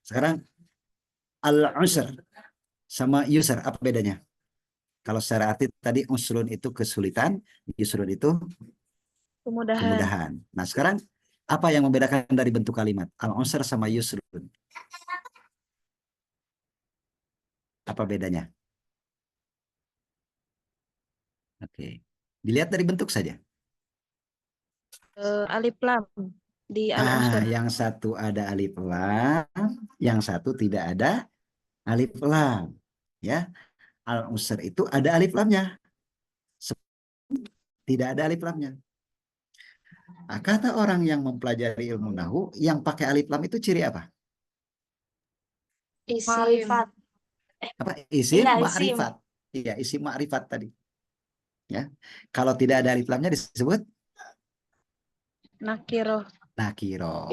Sekarang al-usr sama yusr apa bedanya? Kalau secara arti tadi usrun itu kesulitan, yusrun itu Kemudahan. kemudahan. Nah, sekarang apa yang membedakan dari bentuk kalimat al-usr sama yusrun? Apa bedanya? Oke. Dilihat dari bentuk saja. Alif lam di al-unsur. Yang satu ada alif lam, yang satu tidak ada alif lam. Ya, al-usr itu ada alif lamnya, tidak ada alif lamnya. Nah, kata orang yang mempelajari ilmu nahu, yang pakai alif lam itu ciri apa? Isim. Apa? Isim Iya, isim. ma'rifat. Iya, isim ma'rifat tadi. Ya, kalau tidak ada alif lamnya disebut Nakiro. nakiro.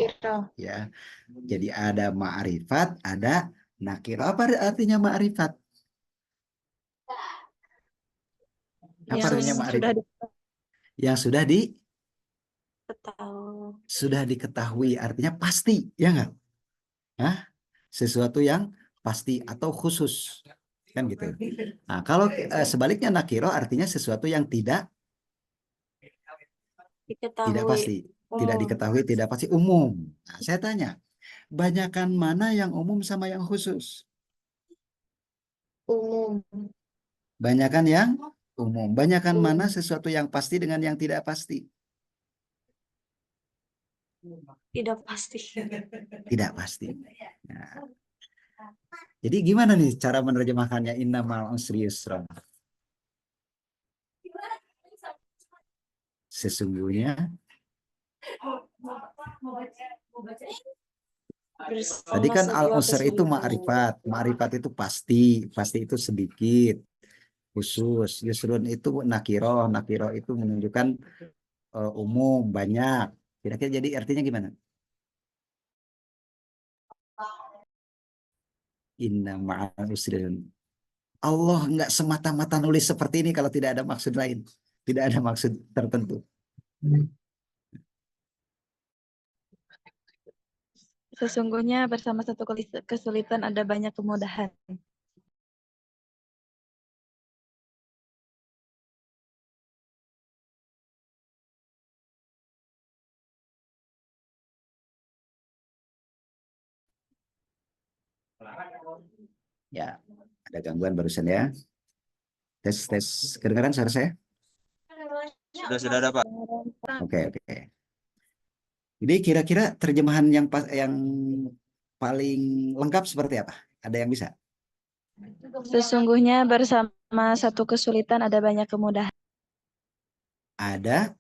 Ya, jadi ada ma'rifat, ada nakiro. Apa artinya ma'rifat? Apa artinya Yang sudah ma'rifat? Yang diketahui. sudah diketahui, artinya pasti, ya nggak? Hah? Sesuatu yang pasti atau khusus, kan gitu. Nah, kalau sebaliknya nakiro artinya sesuatu yang tidak Diketahui pasti, tidak umum. diketahui, tidak pasti, umum. Nah, saya tanya, banyakan mana yang umum sama yang khusus? Umum. Banyakan yang umum. Banyakan mana Umum. sesuatu yang pasti dengan yang tidak pasti? Tidak pasti. Tidak pasti. Nah, jadi gimana nih cara menerjemahkannya innamal usri yusra? Sesungguhnya tadi kan al-usr itu ma'rifat. Ma'rifat itu pasti. Pasti itu sedikit. Khusus. Yusrun itu nakiro. Nakiro itu menunjukkan umum, banyak. Kira-kira jadi artinya gimana? Inna ma'al usrin. Allah nggak semata-mata nulis seperti ini kalau tidak ada maksud lain. Tidak ada maksud tertentu. Sesungguhnya bersama satu kesulitan ada banyak kemudahan. Ya, ada gangguan barusan ya. Tes, tes. Kedengaran suara saya? Sudah ada Pak. Oke, oke. Jadi kira-kira terjemahan yang paling lengkap seperti apa? Ada yang bisa? Sesungguhnya bersama satu kesulitan ada banyak kemudahan. Ada.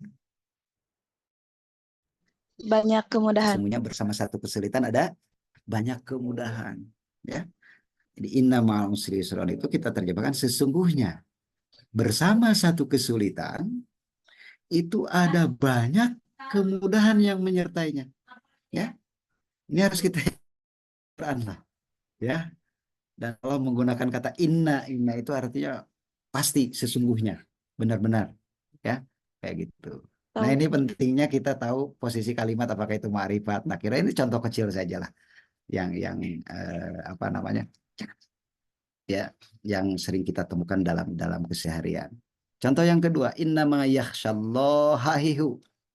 Banyak kemudahan. Sesungguhnya bersama satu kesulitan ada banyak kemudahan. Ya. Jadi inna ma'al usri yusran itu kita terjemahkan sesungguhnya bersama satu kesulitan itu ada banyak kemudahan yang menyertainya. Ya. Ini harus kita lah, ya. Dan kalau menggunakan kata inna itu artinya pasti, sesungguhnya, benar-benar, ya, kayak gitu. Nah, ini pentingnya kita tahu posisi kalimat apakah itu ma'rifat. Nah, kira ini contoh kecil saja lah, yang apa namanya, ya, yang sering kita temukan dalam dalam keseharian. Contoh yang kedua, innama yakhsyallaha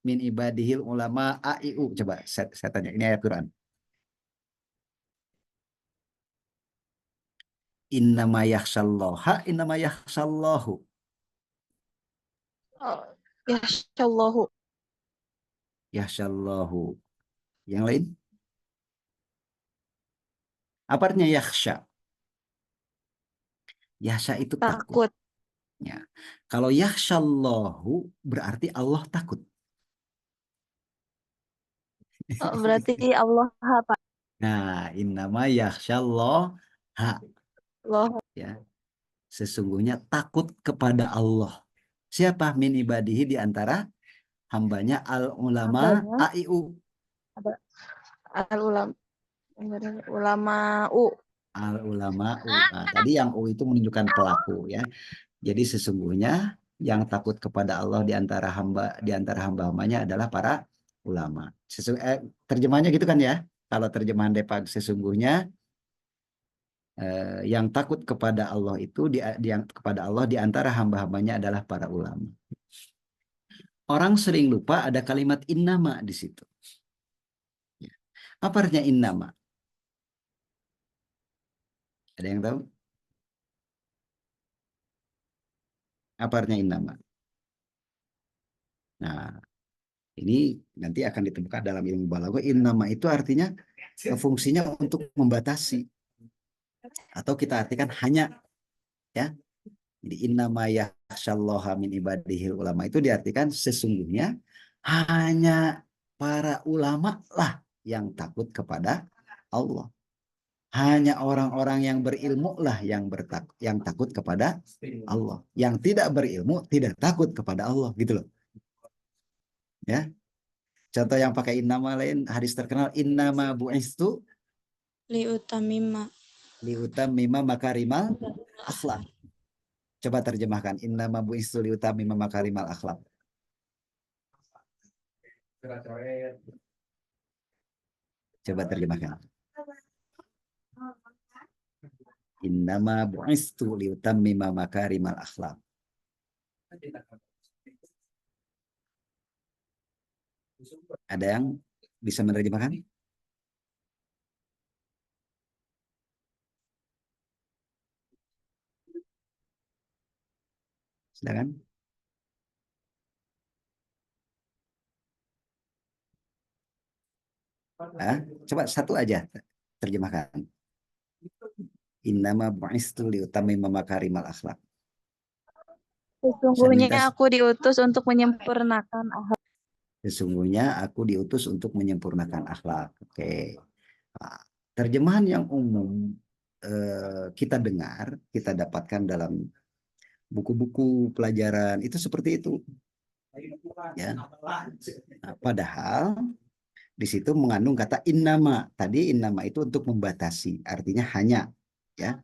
min ibadihil ulama aiu. Coba saya tanya, ini ayat Quran. Innama yakhsyallahu. Yasyallahu. Yakhsyallahu. Yang lain? Apa artinya yakhsya? Yakhsya itu takut. Takut. Ya. Kalau yakhsyallahu berarti Allah takut. Oh, berarti Allah apa? Nah, innama yakhsyallaha. Allah. Ya. Sesungguhnya takut kepada Allah. Siapa min ibadihi di antara hambanya al ulama aiu. Al ulama. Ulama u. Al ulama u. Nah, tadi yang u itu menunjukkan pelaku, ya. Jadi sesungguhnya yang takut kepada Allah di antara hamba-hambanya adalah para ulama. Terjemahnya gitu kan ya? Kalau terjemahan Depag sesungguhnya yang takut kepada Allah itu yang kepada Allah di antara hamba-hambanya adalah para ulama. Orang sering lupa ada kalimat innama di situ. Apa artinya innama? Ada yang tahu? Apa artinya innama? Nah, ini nanti akan ditemukan dalam ilmu balaghah. Innama itu artinya fungsinya untuk membatasi. Atau kita artikan hanya, ya. Jadi innama yakhsyallaha min ibadihil ulama itu diartikan sesungguhnya hanya para ulama lah yang takut kepada Allah. Hanya orang-orang yang berilmu lah yang takut kepada Allah. Yang tidak berilmu tidak takut kepada Allah, gitu loh. Ya. Contoh yang pakai innama lain, hadis terkenal innama bu'istu liutamima makarimal akhlak. Coba terjemahkan innama bu'istu liutamima makarimal akhlak. Coba terjemahkan. Innama bu'istu liutammima makarimal akhlak. Ada yang bisa menerjemahkan? Silakan. Coba satu aja terjemahkan. Innama bu'istu liutammima makarimal akhlak. Sesungguhnya aku diutus untuk menyempurnakan akhlak. Sesungguhnya aku diutus untuk menyempurnakan akhlak. Oke. Nah, terjemahan yang umum kita dengar, kita dapatkan dalam buku-buku pelajaran itu seperti itu. Ya. Nah, padahal di situ mengandung kata innama. Tadi innama itu untuk membatasi, artinya hanya, ya.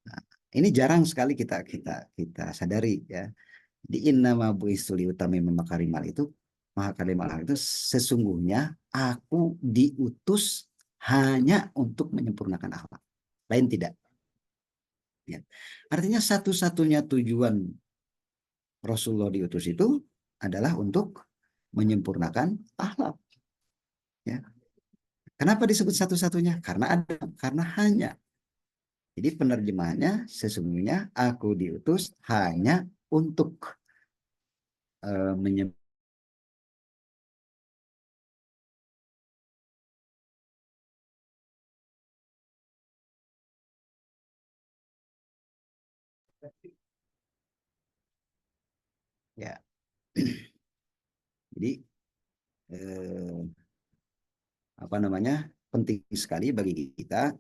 Nah, ini jarang sekali kita sadari, ya. Di innama bu'istu liutammima makarimal itu, makarimal itu sesungguhnya aku diutus hanya untuk menyempurnakan akhlak. Lain tidak. Ya. Artinya satu-satunya tujuan Rasulullah diutus itu adalah untuk menyempurnakan akhlak. Ya. Kenapa disebut satu-satunya? Karena hanya. Jadi penerjemahannya sesungguhnya aku diutus hanya untuk menyempurnakan. Ya. Jadi apa namanya? Penting sekali bagi kita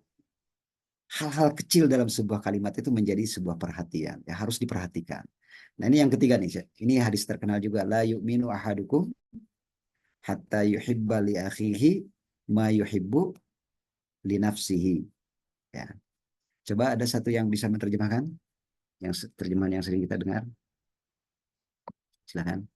hal-hal kecil dalam sebuah kalimat itu menjadi sebuah perhatian, ya harus diperhatikan. Nah, ini yang ketiga nih. Ini hadis terkenal juga, la yu'minu ahadukum hatta yuhibba li akhihi ma yuhibbu li nafsihi. Ya. Coba ada satu yang bisa menerjemahkan yang terjemahan yang sering kita dengar. Silakan.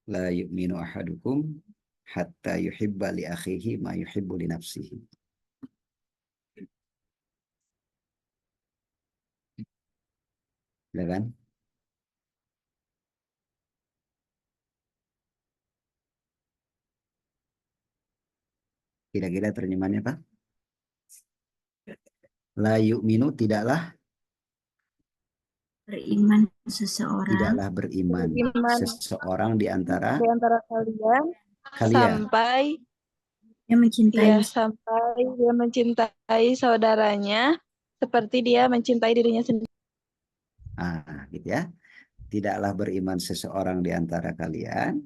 La yu'minu ahadukum hatta yuhibba li akhihi ma yuhibbu li nafsihi. Silakan. Kira-kira terjemahannya apa? La yu'minu tidaklah beriman seseorang seseorang di antara kalian sampai dia mencintai saudaranya seperti dia mencintai dirinya sendiri. Gitu ya. Tidaklah beriman seseorang di antara kalian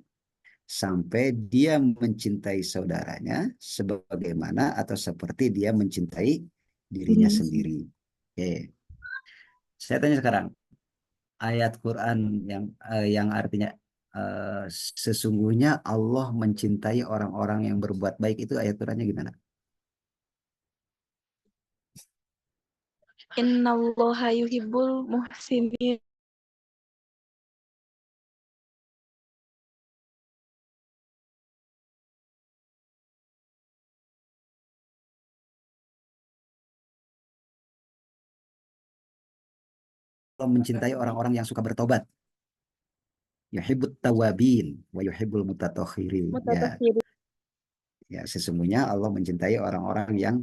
sampai dia mencintai saudaranya sebagaimana atau seperti dia mencintai dirinya sendiri. Oke. Saya tanya sekarang, ayat Quran yang artinya sesungguhnya Allah mencintai orang-orang yang berbuat baik itu ayat Qurannya gimana? Innallaha yuhibbul muhsinin. mencintai orang-orang yang suka bertobat. Yuhibbut tawabin wa yuhibbul mutatahhirin. Mutatahhirin. Ya, sesungguhnya Allah mencintai orang-orang yang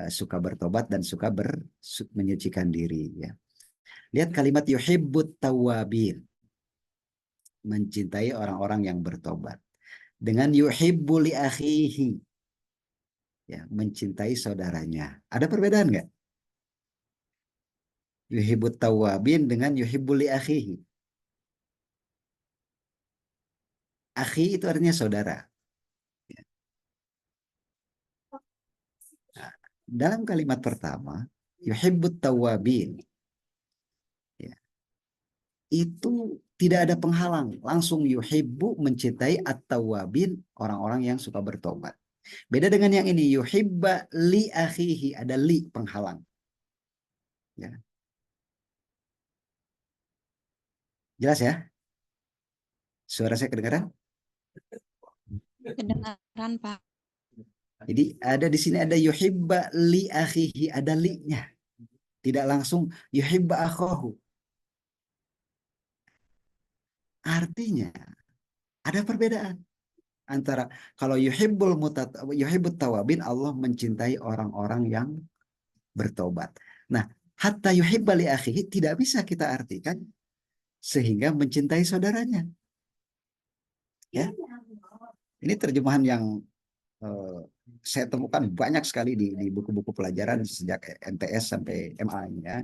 suka bertobat dan suka menyucikan diri. Ya. Lihat kalimat yuhibbut tawabin, mencintai orang-orang yang bertobat. Dengan yuhibbu li akhihi, ya, mencintai saudaranya. Ada perbedaan nggak? Yuhibbut tawabin dengan yuhibbu li akhihi. Akhi itu artinya saudara. Nah, dalam kalimat pertama, yuhibbut tawabin, ya, itu tidak ada penghalang. Langsung yuhibbu, mencintai at-tawabin, orang-orang yang suka bertobat. Beda dengan yang ini, yuhibba li akhihi, ada li penghalang. Ya. Jelas ya? Suara saya kedengaran? Kedengaran, Pak. Jadi ada di sini ada yuhibba li akhihi, ada li-nya. Tidak langsung yuhibba akhahu. Artinya ada perbedaan antara kalau yuhibbut tawabin, Allah mencintai orang-orang yang bertobat. Nah, hatta yuhibba li akhihi tidak bisa kita artikan sehingga mencintai saudaranya. Ya. Ini terjemahan yang saya temukan banyak sekali di buku-buku pelajaran sejak MTS sampai MA ya.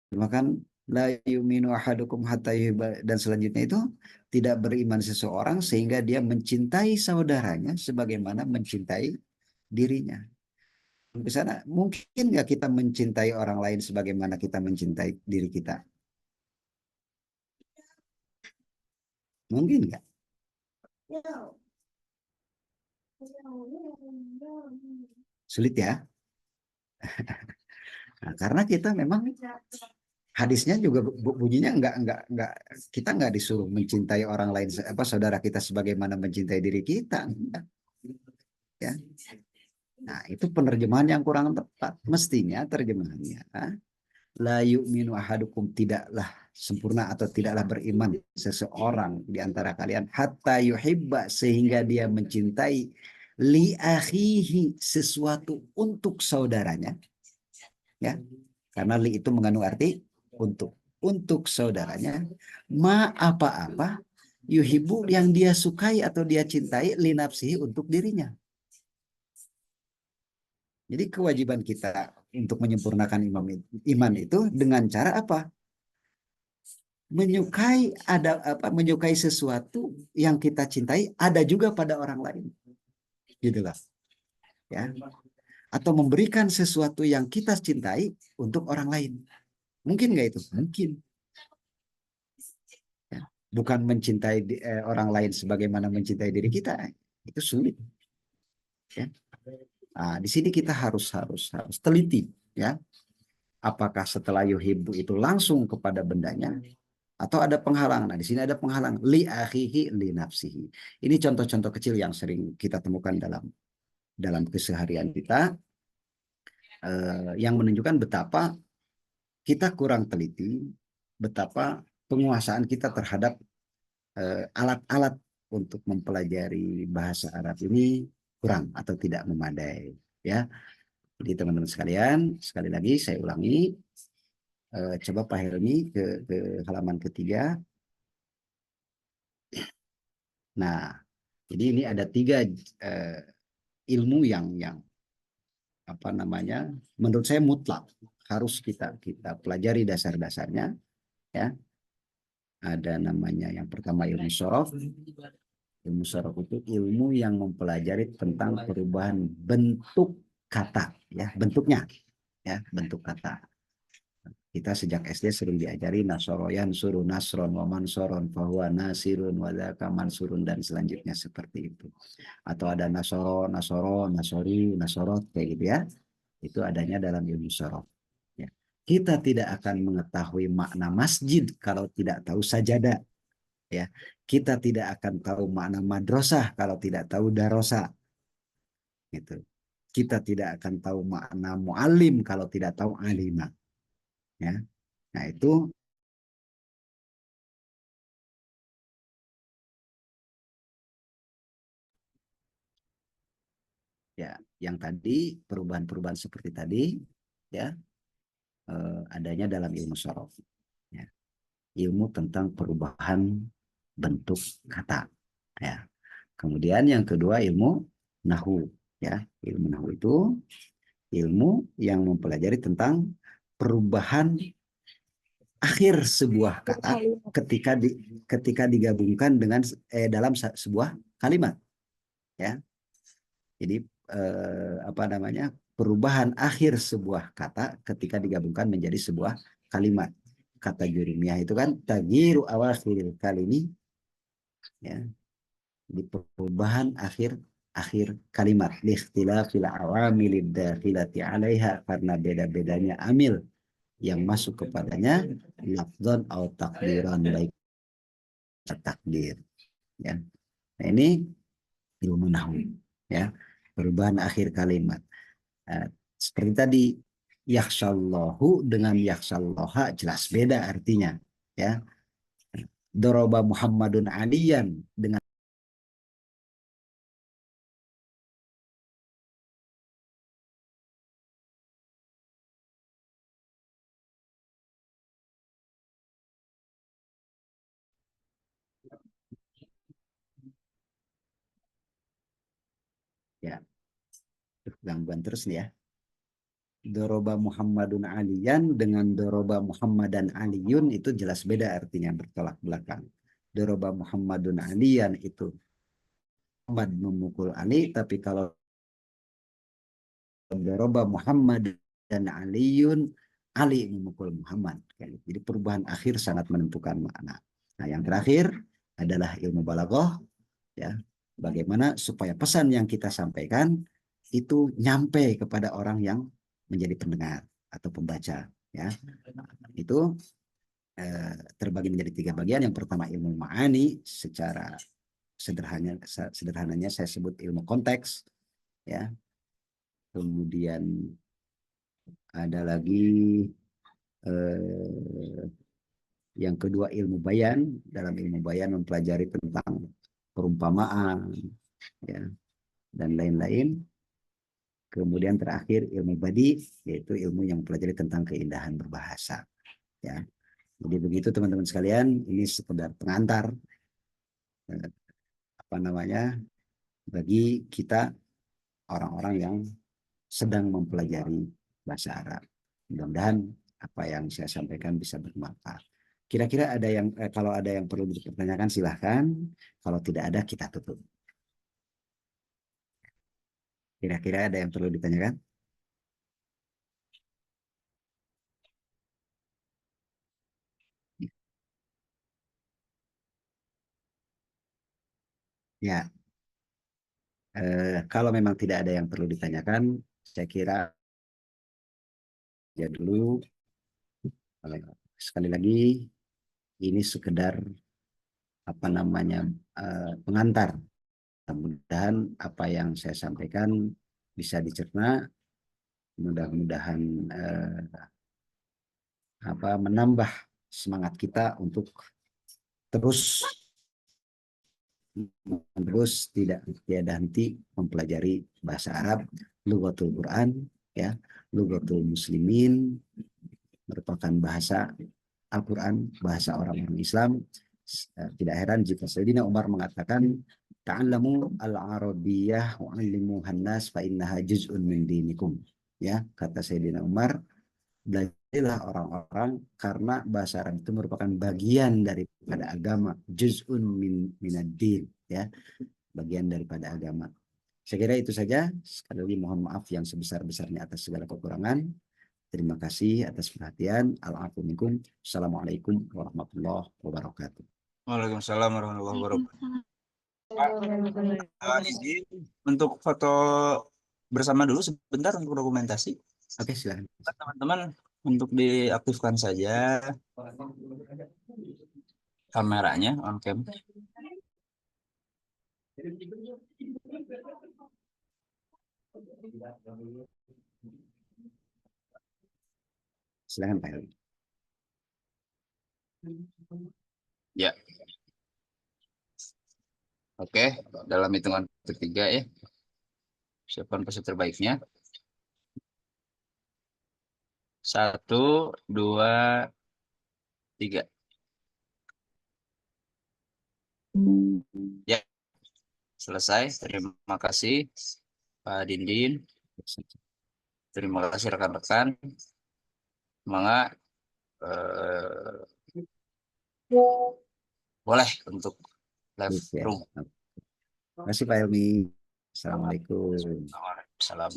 Bahkan la yu'minu ahadukum hatta yuhibba, dan selanjutnya itu tidak beriman seseorang sehingga dia mencintai saudaranya sebagaimana mencintai dirinya. Ke sana, mungkin nggak kita mencintai orang lain sebagaimana kita mencintai diri kita? Mungkin nggak? Sulit ya. Nah, karena kita memang hadisnya juga bunyinya nggak, kita nggak disuruh mencintai orang lain, saudara kita sebagaimana mencintai diri kita. Ya. Nah, itu penerjemahan yang kurang tepat. Mestinya terjemahannya la yu'minu ahadukum, tidaklah sempurna atau tidaklah beriman seseorang di antara kalian hatta yuhibba, sehingga dia mencintai li akhihi, sesuatu untuk saudaranya. Ya. Karena li itu mengandung arti untuk saudaranya, ma apa-apa yuhibbu, yang dia sukai atau dia cintai, li nafsihi, untuk dirinya. Jadi kewajiban kita untuk menyempurnakan iman itu dengan cara apa? Menyukai sesuatu yang kita cintai ada juga pada orang lain. Gitulah. Ya. Atau memberikan sesuatu yang kita cintai untuk orang lain. Mungkin nggak itu? Mungkin. Ya. Bukan mencintai orang lain sebagaimana mencintai diri kita. Itu sulit. Ya. Nah, di sini kita harus teliti, ya. Apakah setelah yuhibbu itu langsung kepada bendanya atau ada penghalang? Nah, di sini ada penghalang, li akhihi li nafsihi. Ini contoh-contoh kecil yang sering kita temukan dalam keseharian kita, yang menunjukkan betapa kita kurang teliti, betapa penguasaan kita terhadap alat-alat untuk mempelajari bahasa Arab ini kurang atau tidak memadai, ya. Jadi teman-teman sekalian, sekali lagi saya ulangi, coba Pak Helmi ke halaman ketiga. Nah, jadi ini ada 3 ilmu yang apa namanya, menurut saya mutlak harus kita pelajari dasar-dasarnya, ya. Ada namanya yang pertama ilmu sorof. Ilmu sorof itu ilmu yang mempelajari tentang perubahan bentuk kata, ya, bentuknya, ya, bentuk kata. Kita sejak SD sering diajari nasoroyan suruh nasron wa mansoron fahuwa nasirun wa dzaka mansurun, dan selanjutnya seperti itu. Atau ada nasoro, nasori, nasorot, kayak gitu ya. Itu adanya dalam ilmu sorof. Ya. Kita tidak akan mengetahui makna masjid kalau tidak tahu sajadah. Ya, kita tidak akan tahu makna madrasah kalau tidak tahu darosah. Gitu. Kita tidak akan tahu makna muallim kalau tidak tahu alimah. Ya. Nah, itu ya yang tadi perubahan-perubahan seperti tadi ya adanya dalam ilmu sorof. Ya. Ilmu tentang perubahan bentuk kata. Ya. Kemudian yang kedua ilmu nahu. Ya, ilmu nahu itu ilmu yang mempelajari tentang perubahan akhir sebuah kata ketika digabungkan dengan dalam sebuah kalimat. Ya, jadi apa namanya perubahan akhir sebuah kata ketika digabungkan menjadi sebuah kalimat. Kata jurumiyah itu kan tagyiru awakhiril kalimi, ya, di perubahan akhir kalimat liikhtilafil awamilid dakhilati 'alaiha, karena beda-bedanya amil yang masuk kepadanya lafzan atau takdiran, baik takdir, ya. Nah, ini ilmu nahwu, ya, perubahan akhir kalimat. Seperti tadi yakhshallahu dengan yakhshallaha jelas beda artinya, ya. Doroba Muhammadun aliyan dengan ya gangguan terus nih ya. Doroba Muhammadun aliyan dengan doroba Muhammadan aliyun itu jelas beda artinya, bertolak belakang. Doroba Muhammadun aliyan itu Muhammad memukul Ali, tapi kalau doroba Muhammad dan aliyun, Ali memukul Muhammad. Jadi perubahan akhir sangat menentukan makna. Nah, yang terakhir adalah ilmu balaghah, ya. Bagaimana supaya pesan yang kita sampaikan itu nyampe kepada orang yang menjadi pendengar atau pembaca, ya. Itu terbagi menjadi 3 bagian. Yang pertama ilmu ma'ani, secara sederhananya saya sebut ilmu konteks, ya. Kemudian ada lagi yang kedua ilmu bayan. Dalam ilmu bayan mempelajari tentang perumpamaan, ya, dan lain-lain. Kemudian terakhir ilmu badi, yaitu ilmu yang mempelajari tentang keindahan berbahasa, ya. Jadi begitu teman-teman sekalian, ini sekedar pengantar apa namanya bagi kita orang-orang yang sedang mempelajari bahasa Arab. Mudah-mudahan apa yang saya sampaikan bisa bermanfaat. Kira-kira ada yang kalau ada yang perlu dipertanyakan silahkan. Kalau tidak ada kita tutup. Kira-kira ada yang perlu ditanyakan? Ya, kalau memang tidak ada yang perlu ditanyakan, saya kira ya dulu. Sekali lagi, ini sekedar apa namanya pengantar. Mudah-mudahan apa yang saya sampaikan bisa dicerna, mudah-mudahan menambah semangat kita untuk terus tidak tiada henti mempelajari bahasa Arab, lughatul Quran, ya, lughatul muslimin, merupakan bahasa Al-Quran, bahasa orang-orang Islam. Tidak heran jika Sayyidina Umar mengatakan ta'allamu al-arabiyyah wa 'allimuhan nas fa innaha juz'un min dinikum. Ya, kata Sayyidina Umar, belajarlah orang-orang karena bahasa Arab itu merupakan bagian daripada agama, juz'un minad-din, ya, bagian daripada agama. Saya kira itu saja. Sekali lagi mohon maaf yang sebesar-besarnya atas segala kekurangan. Terima kasih atas perhatian. Assalamualaikum warahmatullahi wabarakatuh. Waalaikumsalam warahmatullahi wabarakatuh. Ini untuk foto bersama dulu sebentar untuk dokumentasi. Oke, silakan. Teman-teman untuk diaktifkan saja kameranya on cam. Silakan Pak Helmi. Oke, dalam hitungan ketiga ya. Siapkan peserta terbaiknya. 1, 2, 3. Ya, selesai. Terima kasih Pak Dindin. Terima kasih rekan-rekan. Semangat. Boleh untuk live Oke. room. Terima kasih Pak Helmi. Assalamualaikum. Salam.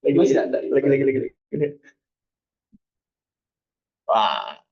Lagi masih ada. Lagi. Wah.